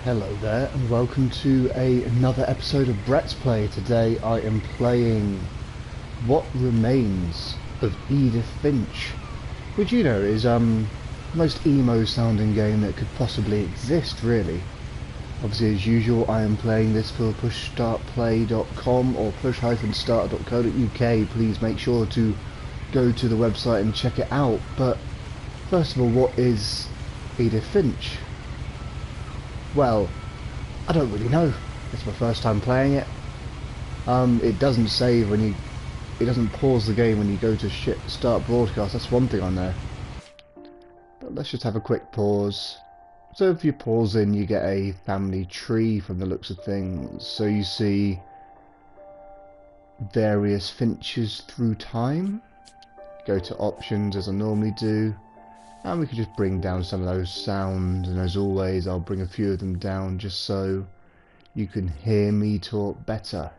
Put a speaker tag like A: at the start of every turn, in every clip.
A: Hello there, and welcome to another episode of Brett's Play. Today I am playing What Remains of Edith Finch, which is the most emo sounding game that could possibly exist, really. Obviously, as usual, I am playing this for push-start-play.com or push-start.co.uk. Please make sure to go to the website and check it out. But first of all, what is Edith Finch? Well, I don't really know. It's my first time playing it. It doesn't save when you... It doesn't pause the game when you go to start broadcast. That's one thing I know. But let's just have a quick pause. So if you pause in, you get a family tree from the looks of things. So you see various Finches through time. Go to options as I normally do. And we can just bring down some of those sounds, and as always I'll bring a few of them down just so you can hear me talk better.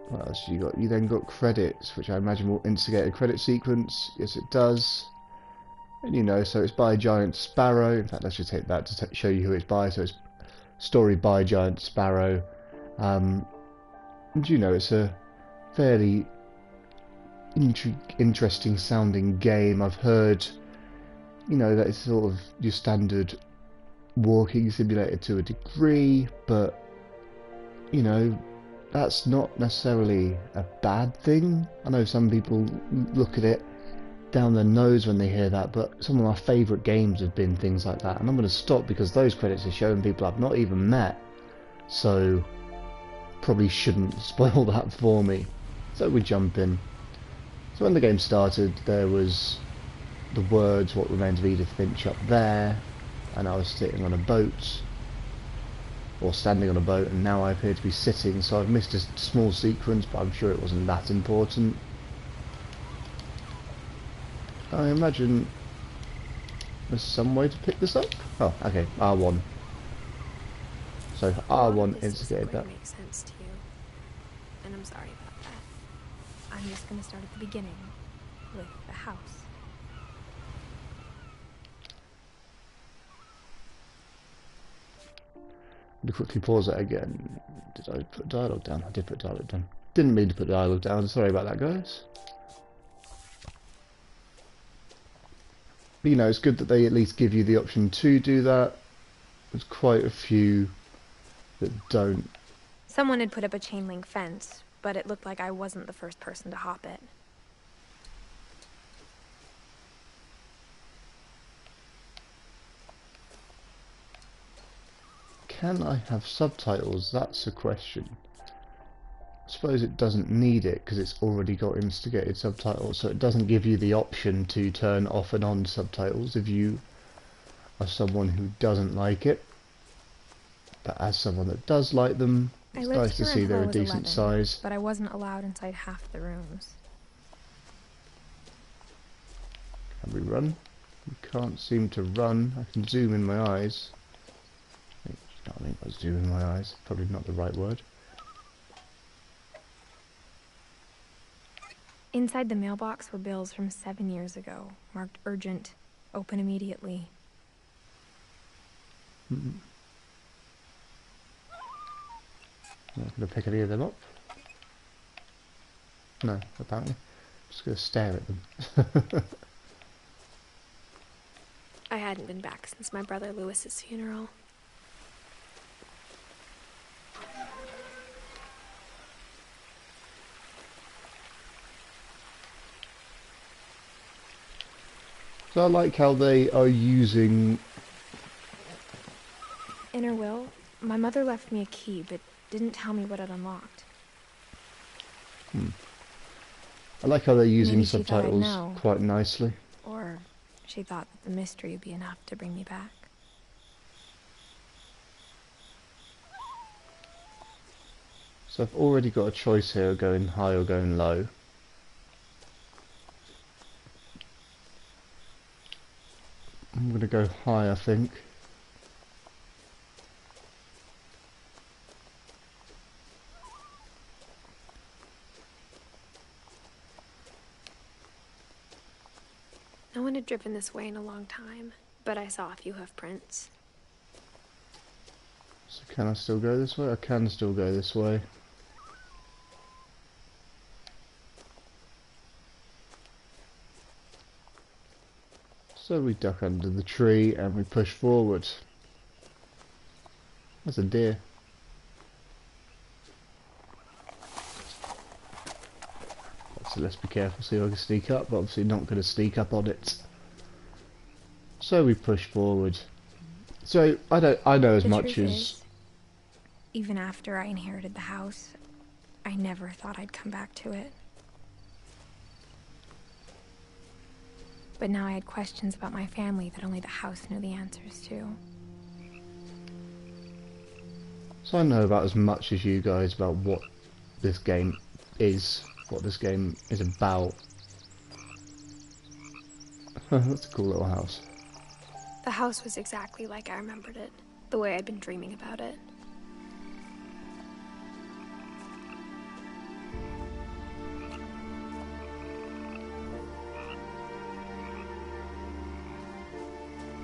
A: What else you got? You then got credits, which I imagine will instigate a credit sequence. Yes, it does. And so it's by Giant Sparrow. In fact, let's just hit that to show you who it's by. So it's story by Giant Sparrow. And it's a fairly interesting sounding game. I've heard that it's sort of your standard walking simulator to a degree, but that's not necessarily a bad thing. I know some people look at it down their nose when they hear that, but some of my favourite games have been things like that. And I'm going to stop because those credits are showing people I've not even met, so probably shouldn't spoil that for me. So we jump in. So when the game started, there was the words "What Remains of Edith Finch" up there, and I was sitting on a boat, or standing on a boat, and now I appear to be sitting, so I've missed a small sequence, but I'm sure it wasn't that important. I imagine there's some way to pick this up? Oh, okay, R1. So R1 instigated that.
B: Makes sense to you, and I'm sorry about that. I'm just gonna start at the beginning, with the house.
A: I'm going to quickly pause it again. Did I put dialogue down? I did put dialogue down. Didn't mean to put dialogue down. Sorry about that, guys. But it's good that they at least give you the option to do that. There's quite a few that don't.
B: Someone had put up a chain link fence, but it looked like I wasn't the first person to hop it.
A: Can I have subtitles? That's a question. I suppose it doesn't need it because it's already got instigated subtitles, so it doesn't give you the option to turn off and on subtitles if you are someone who doesn't like it. But as someone that does like them, it's nice to see they're a decent size.
B: But I wasn't allowed inside half the rooms.
A: Can we run? We can't seem to run. I can zoom in my eyes. I think I zoom in my eyes. Probably not the right word.
B: Inside the mailbox were bills from 7 years ago, marked urgent, open immediately.
A: I'm not going to pick any of them up. No, apparently. I'm just going to stare at them.
B: I hadn't been back since my brother Lewis's funeral.
A: So I like how they are using...
B: In her will, my mother left me a key, but didn't tell me what it unlocked.
A: I like how they're using
B: Maybe she thought I'd
A: subtitles
B: know.
A: quite nicely.
B: Or she thought that the mystery would be enough to bring me back.
A: So I've already got a choice here of going high or going low. I'm going to go high, I think.
B: No one had driven this way in a long time, but I saw a few hoof prints.
A: So can I still go this way? I can still go this way. So we duck under the tree and we push forward. There's a deer. So let's be careful, see if I can sneak up, but obviously not going to sneak up on it. So we push forward. So I know as much as...
B: Even after I inherited the house, I never thought I'd come back to it. But now I had questions about my family that only the house knew the answers to.
A: So I know about as much as you guys about what this game is, what this game is about. That's a cool little house.
B: The house was exactly like I remembered it, the way I'd been dreaming about it.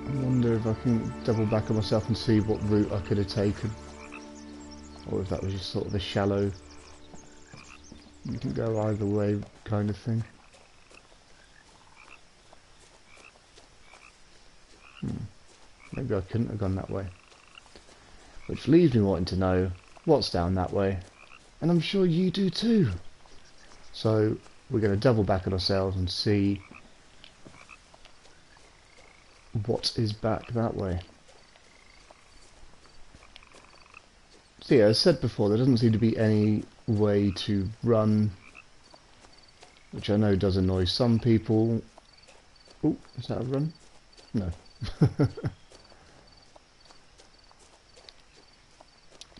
A: I wonder if I can double back on myself and see what route I could have taken. Or if that was just sort of a shallow, you can go either way kind of thing. Maybe I couldn't have gone that way. Which leaves me wanting to know what's down that way. And I'm sure you do too. So we're going to double back on ourselves and see what is back that way. So yeah, as said before, there doesn't seem to be any way to run, which I know does annoy some people. Oh, is that a run? No.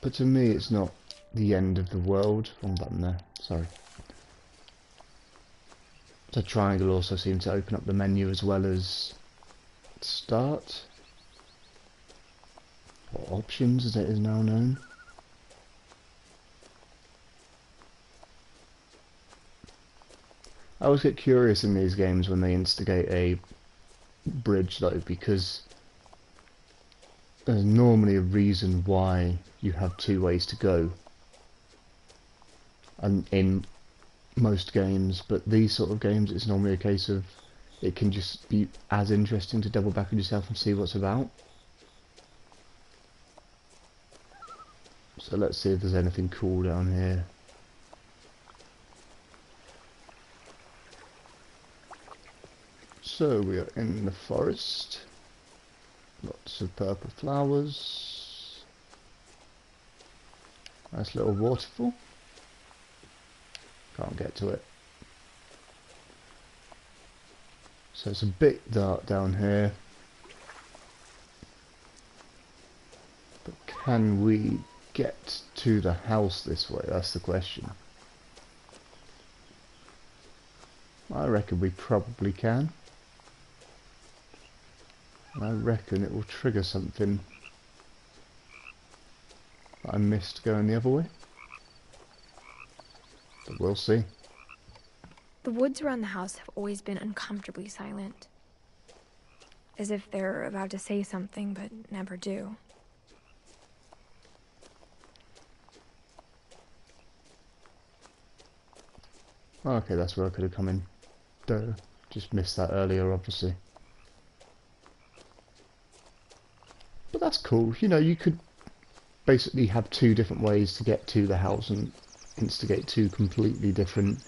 A: But to me it's not the end of the world. Wrong button there, sorry. The triangle also seems to open up the menu as well as start, or options as it is now known. I always get curious in these games when they instigate a bridge though, because there's normally a reason why you have two ways to go, and in most games, but these sort of games it's normally a case of it can just be as interesting to double back on yourself and see what's about. So let's see if there's anything cool down here. So we are in the forest. Lots of purple flowers. Nice little waterfall. Can't get to it. So it's a bit dark down here. But can we get to the house this way? That's the question. I reckon we probably can. And I reckon it will trigger something that I missed going the other way. But we'll see.
B: The woods around the house have always been uncomfortably silent. As if they're about to say something, but never do.
A: Okay, that's where I could have come in. Duh. Just missed that earlier, obviously. But that's cool. You know, you could basically have two different ways to get to the house and instigate two completely different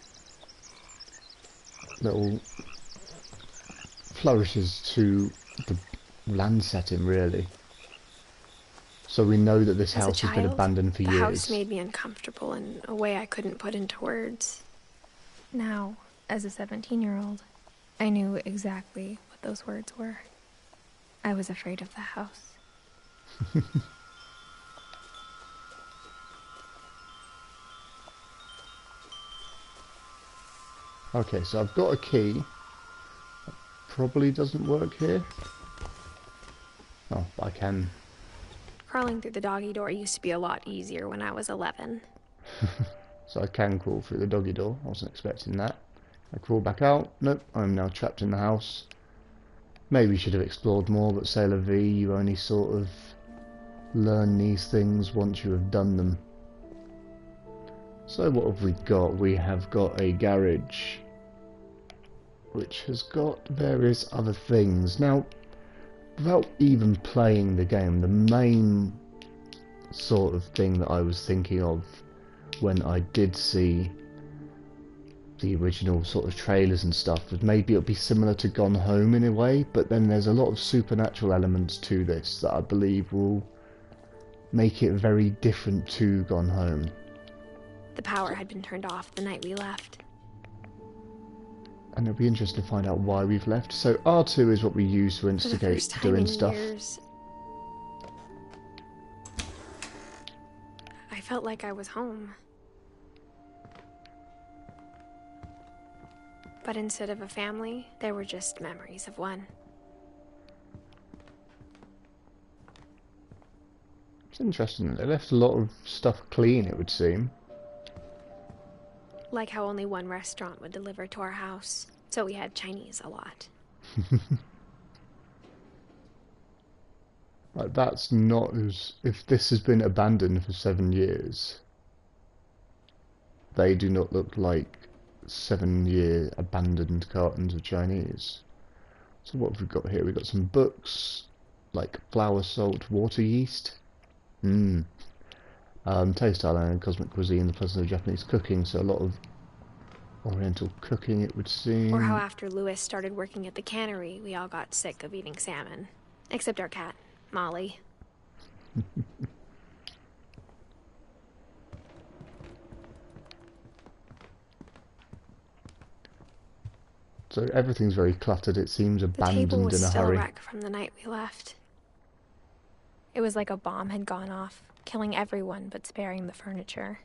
A: little flourishes to the land setting, really. So we know that this house has been abandoned for years.
B: The house made me uncomfortable in a way I couldn't put into words. Now, as a 17-year-old, I knew exactly what those words were. I was afraid of the house.
A: Okay, so I've got a key. That probably doesn't work here. Oh, but I can.
B: Crawling through the doggy door used to be a lot easier when I was 11.
A: So I can crawl through the doggy door. I wasn't expecting that. I crawl back out. Nope, I'm now trapped in the house. Maybe should have explored more, but c'est la vie, you only sort of learn these things once you have done them. So what have we got? We have got a garage, which has got various other things. Now, without even playing the game, the main sort of thing that I was thinking of when I did see the original sort of trailers and stuff was maybe it'll be similar to Gone Home in a way, but then there's a lot of supernatural elements to this that I believe will make it very different to Gone Home.
B: The power had been turned off the night we left.
A: And it'll be interesting to find out why we've left. So R2 is what we use to instigate
B: For the first time
A: doing
B: in
A: stuff.
B: Years, I felt like I was home. But instead of a family, there were just memories of one.
A: It's interesting. They left a lot of stuff clean, it would seem.
B: Like how only one restaurant would deliver to our house, so we had Chinese a lot.
A: Like, that's not as... If this has been abandoned for 7 years, they do not look like 7-year abandoned cartons of Chinese. So what have we got here? We've got some books, like flour, salt, water, yeast. Taste, Thailand, and cosmic cuisine, the pleasure of Japanese cooking, so a lot of Oriental cooking, it would seem.
B: Or how after Lewis started working at the cannery, we all got sick of eating salmon. Except our cat, Molly.
A: So everything's very cluttered, it seems
B: The table
A: abandoned
B: was
A: in a
B: still a
A: hurry.
B: wreck from the night we left. It was like a bomb had gone off, killing everyone but sparing the furniture.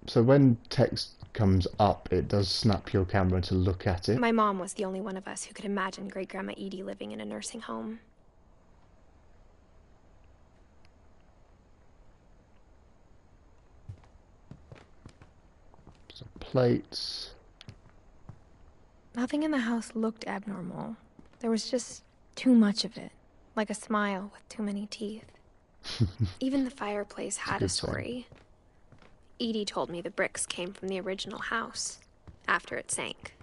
A: So when text comes up, it does snap your camera to look at it.
B: My mom was the only one of us who could imagine Great-Grandma Edie living in a nursing home.
A: So plates.
B: Nothing in the house looked abnormal. There was just too much of it, like a smile with too many teeth. Even the fireplace had a
A: good sign.
B: story. Edie told me the bricks came from the original house, after it sank.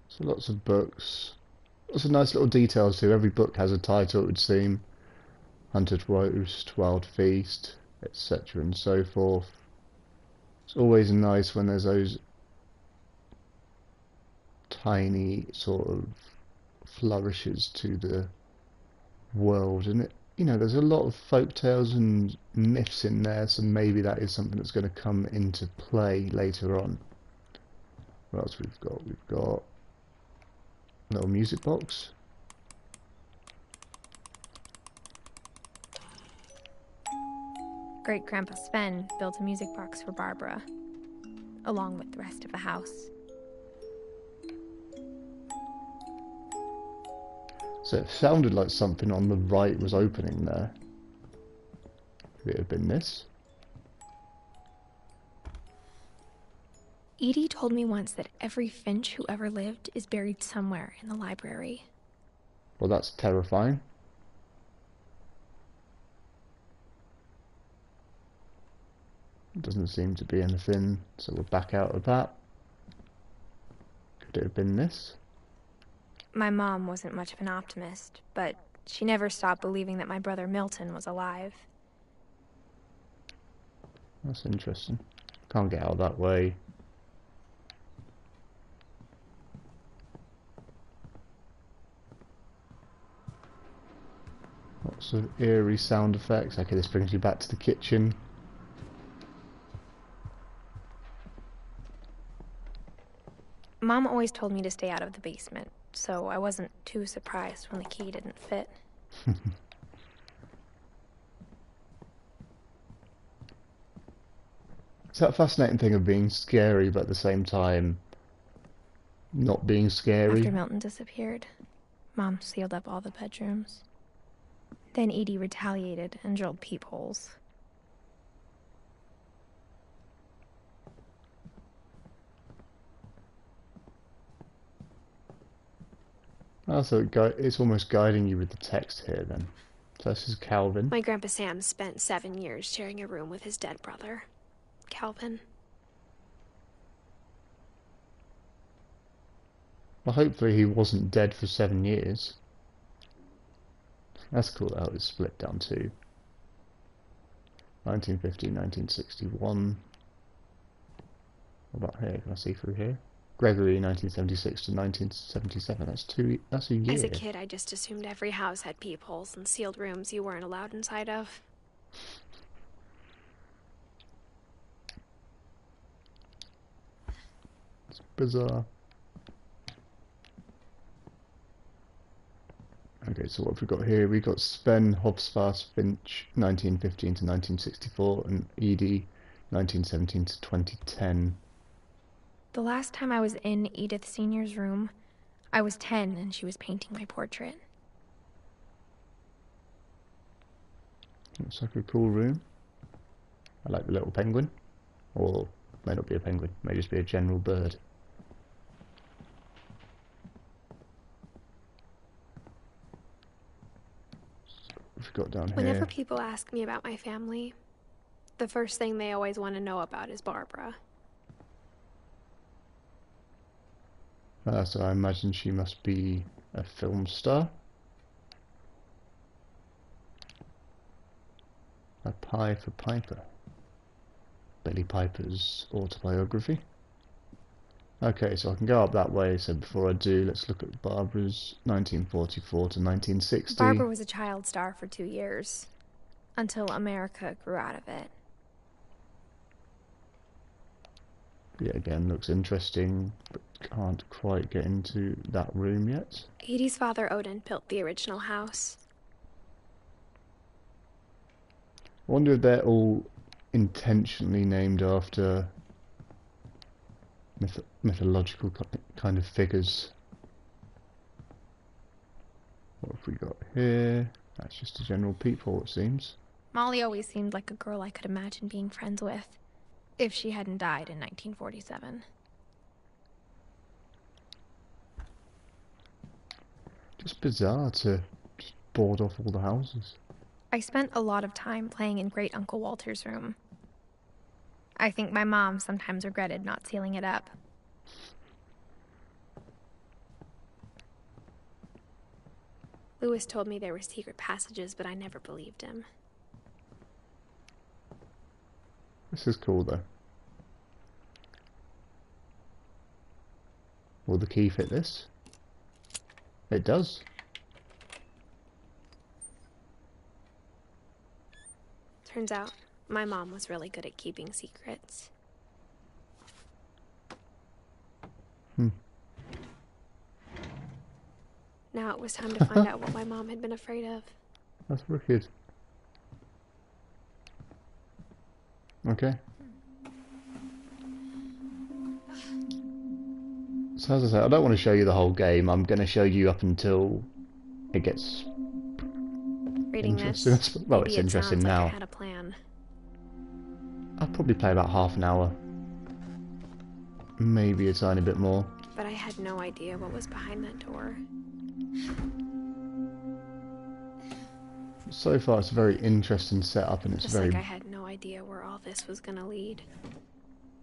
A: So lots of books. Lots of nice little details too. Every book has a title, it would seem. Hunted Roast, Wild Feast, etc. and so forth. It's always nice when there's those tiny sort of flourishes to the world, and it, you know, there's a lot of folk tales and myths in there, so maybe that is something that's going to come into play later on. What else we've got? We've got a little music box.
B: Great-Grandpa Sven built a music box for Barbara, along with the rest of the house.
A: So it sounded like something on the right was opening there. Could it have been this?
B: Edie told me once that every Finch who ever lived is buried somewhere in the library.
A: Well, that's terrifying. Doesn't seem to be anything, so we're back out of that. Could it have been this?
B: My mom wasn't much of an optimist, but she never stopped believing that my brother Milton was alive.
A: That's interesting. Can't get out that way. Lots of eerie sound effects. Okay, this brings you back to the kitchen.
B: Mom always told me to stay out of the basement, so I wasn't too surprised when the key didn't fit.
A: It's that fascinating thing of being scary, but at the same time not being scary.
B: After Milton disappeared, Mom sealed up all the bedrooms. Then Edie retaliated and drilled peepholes.
A: Oh, so it's almost guiding you with the text here then. So this is Calvin.
B: My Grandpa Sam spent 7 years sharing a room with his dead brother, Calvin.
A: Well, hopefully he wasn't dead for 7 years. That's cool how it's split down to 1950, 1961. What about here? Can I see through here? Gregory, 1976 to 1977. That's a year.
B: As a kid, I just assumed every house had peepholes and sealed rooms you weren't allowed inside of.
A: It's bizarre. Okay, so what have we got here? We got Sven Hofsfass Finch, 1915 to 1964, and Edie, 1917 to 2010.
B: The last time I was in Edith Sr.'s room, I was 10 and she was painting my portrait.
A: Looks like a cool room. I like the little penguin. Or, may not be a penguin, may just be a general bird. What have we got down here?
B: Whenever people ask me about my family, the first thing they always want to know about is Barbara.
A: So I imagine she must be a film star. A Pie for Piper. Billy Piper's autobiography. Okay, so I can go up that way, so before I do, let's look at Barbara's 1944 to 1960.
B: Barbara was a child star for 2 years, until America grew out of it.
A: Yeah, again, looks interesting, but can't quite get into that room yet.
B: Edie's father, Odin, built the original house.
A: I wonder if they're all intentionally named after mythological kind of figures. What have we got here? That's just a general peephole, it seems.
B: Molly always seemed like a girl I could imagine being friends with, if she hadn't died in 1947.
A: Just bizarre to just board off all the houses.
B: I spent a lot of time playing in Great Uncle Walter's room. I think my mom sometimes regretted not sealing it up. Lewis told me there were secret passages, but I never believed him.
A: This is cool though. Will the key fit this? It does.
B: Turns out, my mom was really good at keeping secrets. Now it was time to find out what my mom had been afraid of.
A: That's wicked. Okay. So as I say, I don't want to show you the whole game. I'm going to show you up until it gets
B: Reading
A: interesting.
B: this,
A: Well,
B: maybe
A: it's
B: it
A: interesting
B: sounds like
A: now.
B: I had a plan.
A: I'll probably play about half an hour. Maybe a tiny bit more.
B: But I had no idea what was behind that door.
A: So far it's a very interesting setup, and it's
B: Just
A: very
B: like I had no idea where all this was gonna lead.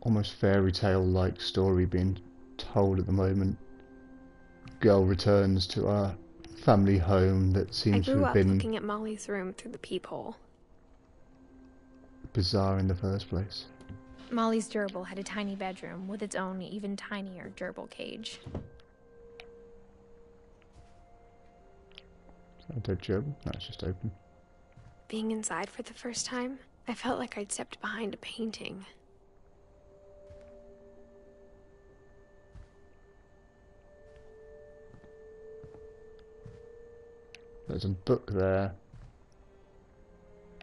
A: almost fairy tale like story being told at the moment. Girl returns to our family home that
B: I
A: seems to
B: grew
A: have
B: up
A: been
B: looking at Molly's room through the peephole.
A: bizarre in the first place.
B: Molly's gerbil had a tiny bedroom with its own even tinier gerbil cage.
A: A dead gerbil? No, it's just open.
B: Being inside for the first time, I felt like I'd stepped behind a painting.
A: There's a book there.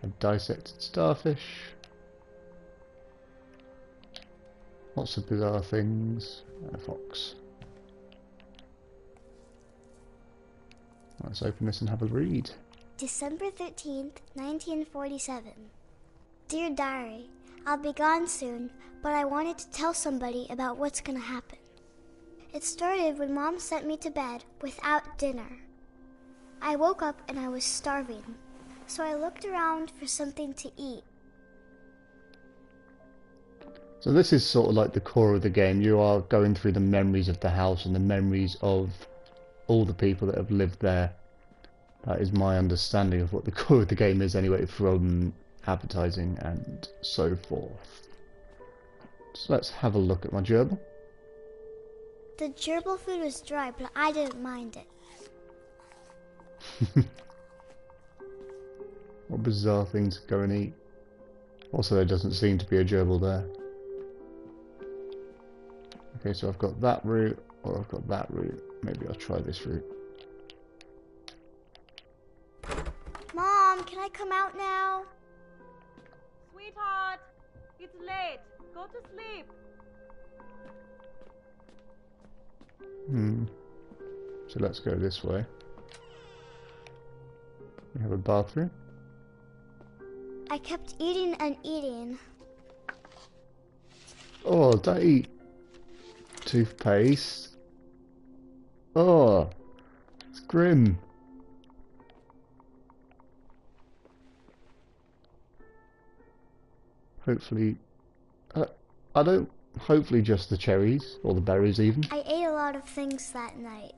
A: A dissected starfish. Lots of bizarre things. And a fox. Let's open this and have a read.
C: December 13th, 1947. Dear Diary, I'll be gone soon, but I wanted to tell somebody about what's gonna happen. It started when Mom sent me to bed without dinner. I woke up and I was starving, so I looked around for something to eat.
A: So this is sort of like the core of the game. You are going through the memories of the house and the memories of all the people that have lived there. That is my understanding of what the core of the game is anyway, from advertising and so forth. So let's have a look at my gerbil.
C: The gerbil food was dry, but I didn't mind it.
A: What bizarre thing to go and eat. Also, there doesn't seem to be a gerbil there. Okay, so I've got that route, or I've got that route. Maybe I'll try this route.
C: Mom, can I come out now?
D: Sweetheart, it's late. Go to sleep.
A: So let's go this way. We have a bathroom.
C: I kept eating and eating.
A: Oh, don't eat toothpaste. Oh, it's grim. Hopefully, I don't. Hopefully, just the cherries or the berries, even.
C: I ate a lot of things that night.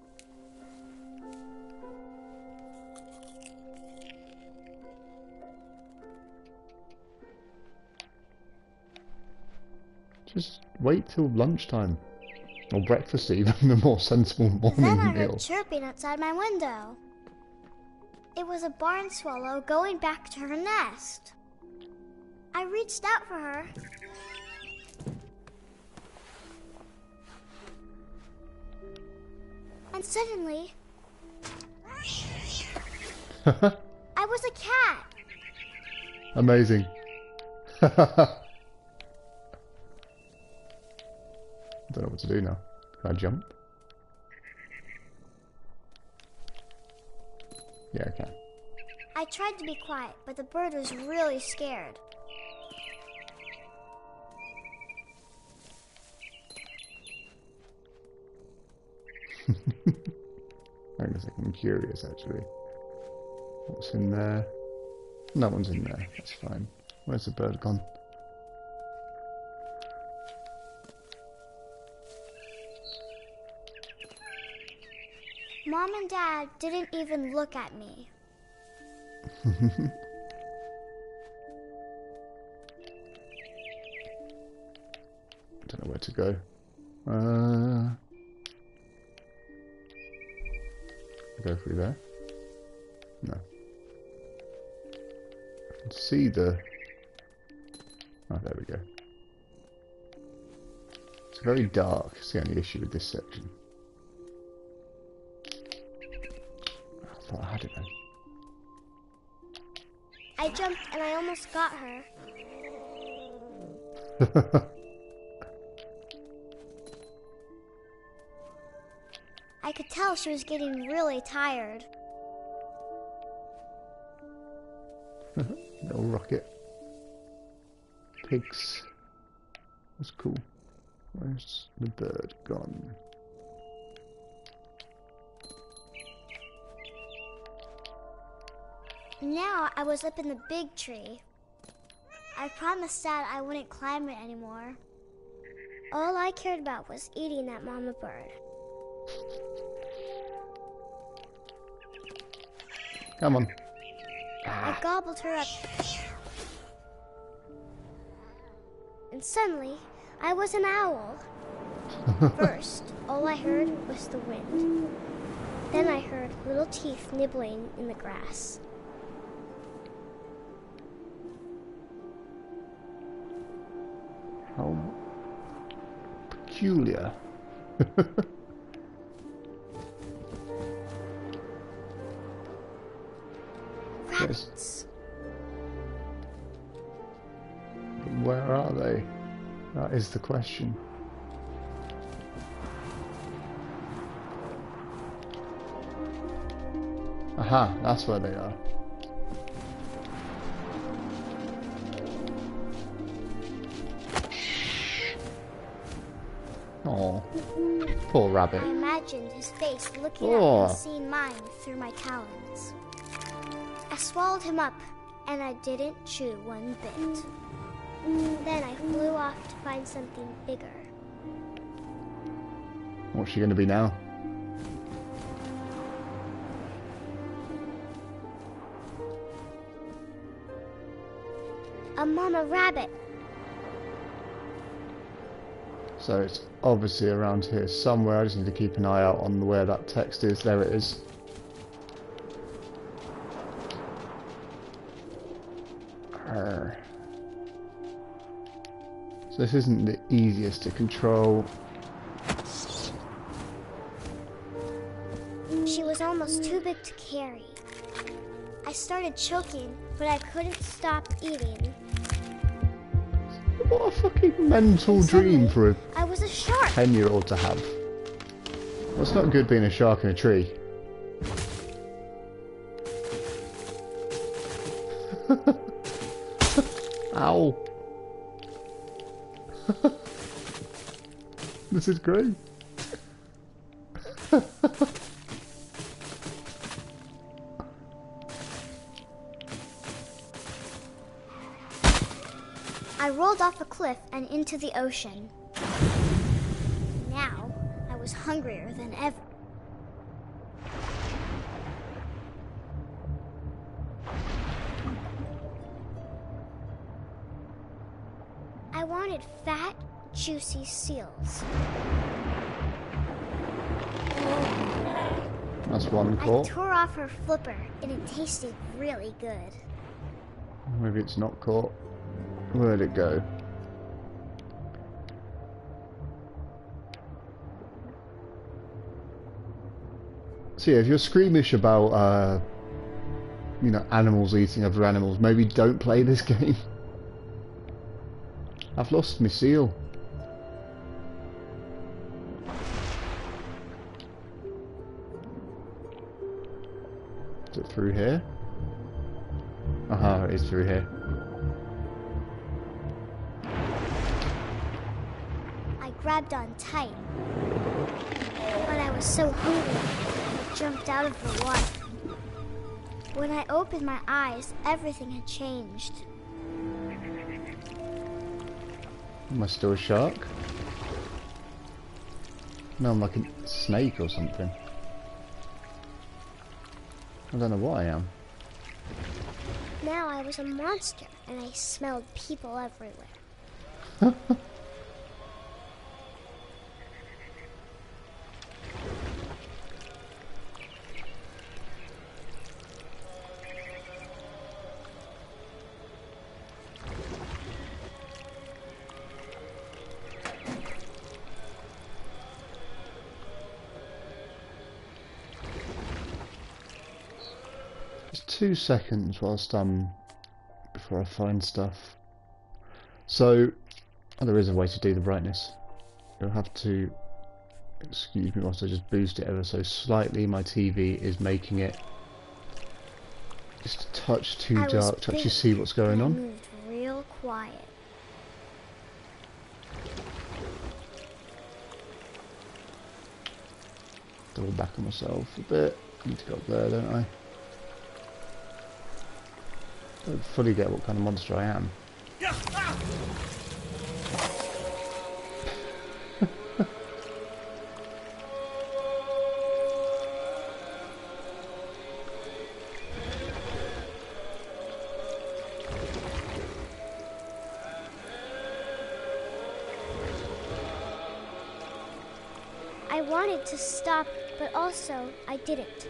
A: Just wait till lunchtime. Or breakfast even, the more sensible morning
C: Then I
A: meal.
C: heard chirping outside my window. It was a barn swallow going back to her nest. I reached out for her. And suddenly, I was a cat.
A: Amazing. I don't know what to do now. Can I jump? Yeah, I can.
C: I tried to be quiet, but the bird was really scared.
A: Hang on a second, I'm curious actually. What's in there? No one's in there, that's fine. Where's the bird gone?
C: Mom and Dad didn't even look at me.
A: Don't know where to go. Go through there? No. I can see the... Oh, there we go. It's very dark. It's the only issue with this section. I thought I had it then.
C: I jumped and I almost got her. I could tell she was getting really tired.
A: Little rocket. Pigs. That's cool. Where's the bird gone?
C: Now I was up in the big tree. I promised Dad I wouldn't climb it anymore. All I cared about was eating that mama bird.
A: Come on.
C: I gobbled her up. And suddenly, I was an owl. First, all I heard was the wind. Then I heard little teeth nibbling in the grass.
A: How peculiar.
C: Rabbits.
A: But where are they? That is the question. Aha, that's where they are. Oh, poor rabbit.
C: I imagined his face looking
A: Oh.
C: up and seeing mine through my talons. I swallowed him up, and I didn't chew one bit. Then I flew off to find something bigger.
A: What's she going to be now?
C: A mama rabbit.
A: So it's obviously around here somewhere. I just need to keep an eye out on where that text is. There it is. Arr. So this isn't the easiest to control.
C: She was almost too big to carry. I started choking, but I couldn't stop eating.
A: What a fucking mental dream for a
C: I was a shark.
A: 10-year-old to have. Well, it's not good being a shark in a tree. Ow. This is great.
C: I rolled off a cliff and into the ocean. Now, I was hungrier than ever. I wanted fat, juicy seals.
A: That's one
C: I
A: caught.
C: tore off her flipper, and it tasted really good.
A: Maybe it's not caught. Where'd it go? So yeah, if you're squeamish about, you know, animals eating other animals, maybe don't play this game. I've lost my seal. Is it through here? Aha, it is through here.
C: I grabbed on tight, but I was so hungry, I jumped out of the water. When I opened my eyes, everything had changed.
A: Am I still a shark? No, I'm like a snake or something. I don't know what I am.
C: Now I was a monster, and I smelled people everywhere.
A: Just 2 seconds whilst before I find stuff. So there is a way to do the brightness. You'll have to excuse me whilst I just boost it ever so slightly. My TV is making it just a touch too dark to actually see what's going
C: I
A: on.
C: moved real quiet.
A: Double back on myself a bit. I need to go up there, don't I? Don't fully get what kind of monster I am.
C: I wanted to stop, but also I didn't.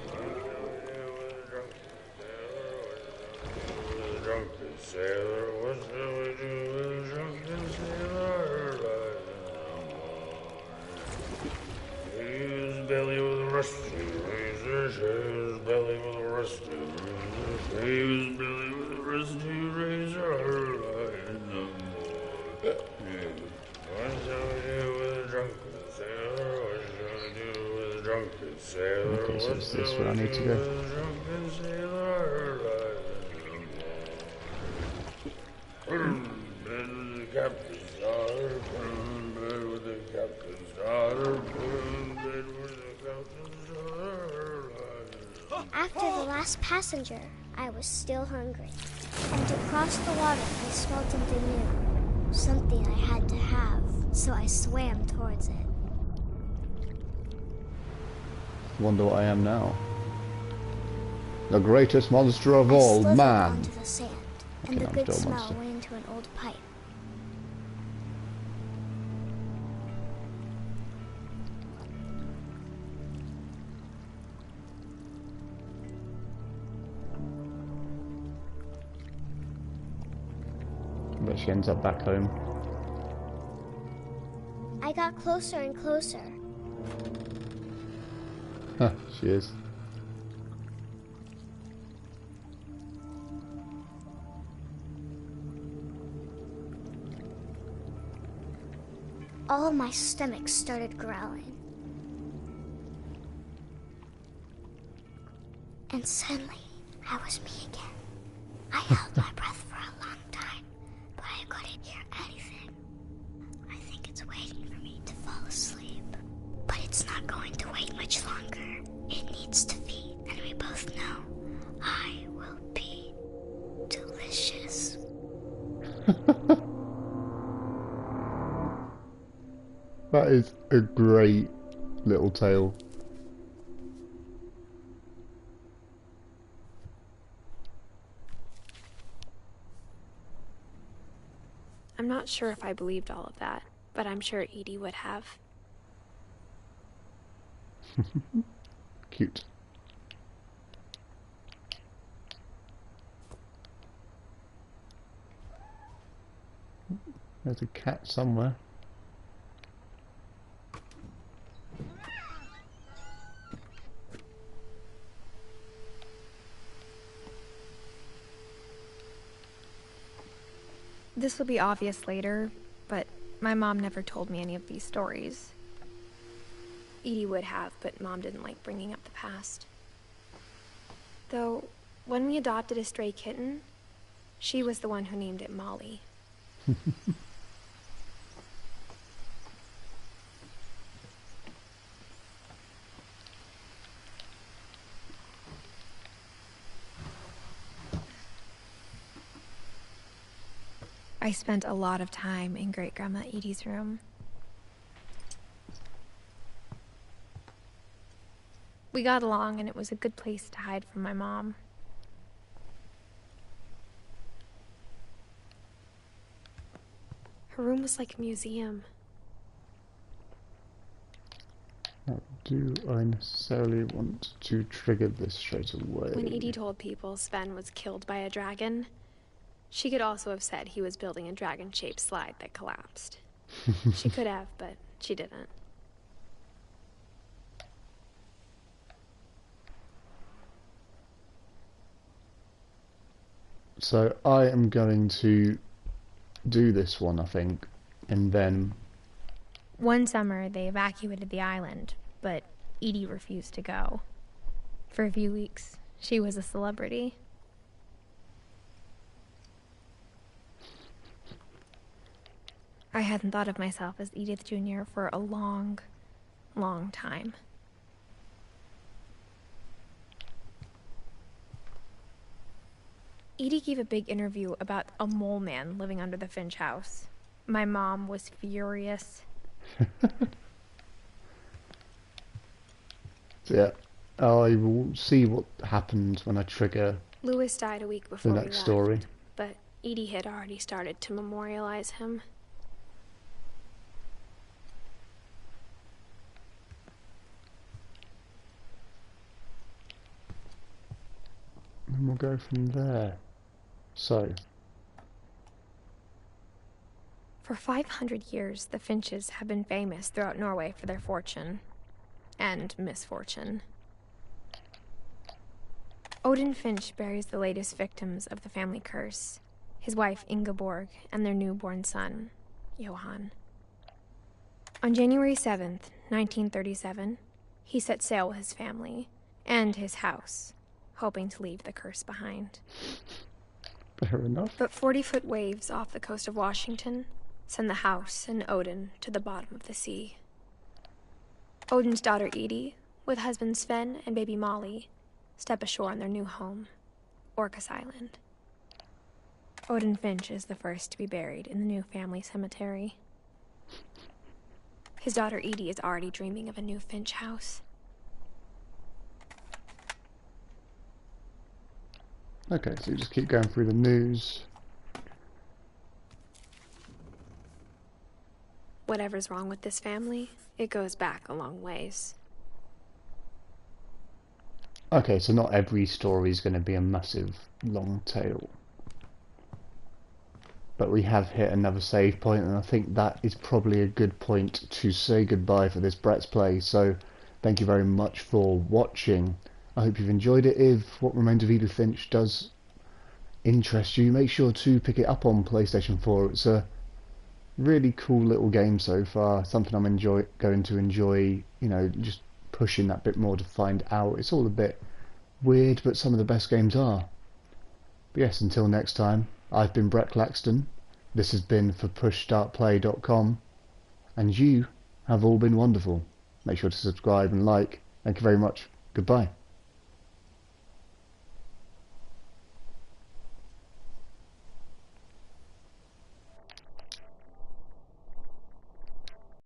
E: Belly with a rusty razor, his belly with a rusty razor, his belly with a rusty razor, no more. What shall we do with a drunken sailor? What shall we do with a drunken sailor?
A: Okay, so it's this where I need to go.
E: Drunken sailor, no more. Bed with the captain's daughter, bed with the captain's daughter.
C: last passenger, I was still hungry. And across the water, I smelled something new. Something I had to have, so I swam towards it.
A: Wonder what I am now. The greatest monster of
C: I
A: all,
C: slithered
A: man.
C: onto the sand, and
A: Okay,
C: the
A: I'm
C: good
A: still a
C: smell
A: monster.
C: went into an old pipe.
A: But she ends up back home.
C: I got closer and closer.
A: Huh, she is.
C: All of my stomach started growling. And suddenly, I was me again. I held my breath for a long time, but I couldn't hear anything. I think it's waiting for me to fall asleep. But it's not going to wait much longer. It needs to feed, and we both know I will be delicious.
A: That is a great little tale.
B: I'm not sure if I believed all of that, but I'm sure Edie would have.
A: Cute. There's a cat somewhere.
B: This will be obvious later, but my mom never told me any of these stories. Edie would have, but Mom didn't like bringing up the past. Though, when we adopted a stray kitten, she was the one who named it Molly. I spent a lot of time in Great-Grandma Edie's room. We got along, and it was a good place to hide from my mom. Her room was like a museum.
A: Now, do I necessarily want to trigger this straight away?
B: When Edie told people Sven was killed by a dragon, she could also have said he was building a dragon-shaped slide that collapsed. She could have, but she didn't.
A: So I am going to do this one, I think, and then...
B: One summer, they evacuated the island, but Edie refused to go. For a few weeks, she was a celebrity. I hadn't thought of myself as Edith Jr. for a long, long time. Edie gave a big interview about a mole man living under the Finch house. My mom was furious.
A: So yeah, I will see what happened when I trigger
B: Lewis died a week
A: the
B: before we
A: next
B: left,
A: story.
B: but Edie had already started to memorialize him.
A: And we'll go from there. So,
B: For 500 years, the Finches have been famous throughout Norway for their fortune and misfortune. Odin Finch buries the latest victims of the family curse, his wife Ingeborg and their newborn son, Johan. On January 7th, 1937, he set sail with his family and his house, hoping to leave the curse behind.
A: fair enough.
B: But 40-foot waves off the coast of Washington send the house and Odin to the bottom of the sea. Odin's daughter Edie, with husband Sven and baby Molly, step ashore on their new home, Orcas Island. Odin Finch is the first to be buried in the new family cemetery. His daughter Edie is already dreaming of a new Finch house.
A: Okay, so you just keep going through the news.
B: Whatever's wrong with this family, it goes back a long ways.
A: Okay, so not every story is going to be a massive long tale. But we have hit another save point, and I think that is probably a good point to say goodbye for this Brett's Play. So thank you very much for watching. I hope you've enjoyed it. If What Remains of Edith Finch does interest you, make sure to pick it up on PlayStation 4. It's a really cool little game so far, something I'm going to enjoy, you know, just pushing that bit more to find out. It's all a bit weird, but some of the best games are. But yes, until next time, I've been Brett Claxton, this has been for PushStartPlay.com, and you have all been wonderful. Make sure to subscribe and like. Thank you very much. Goodbye.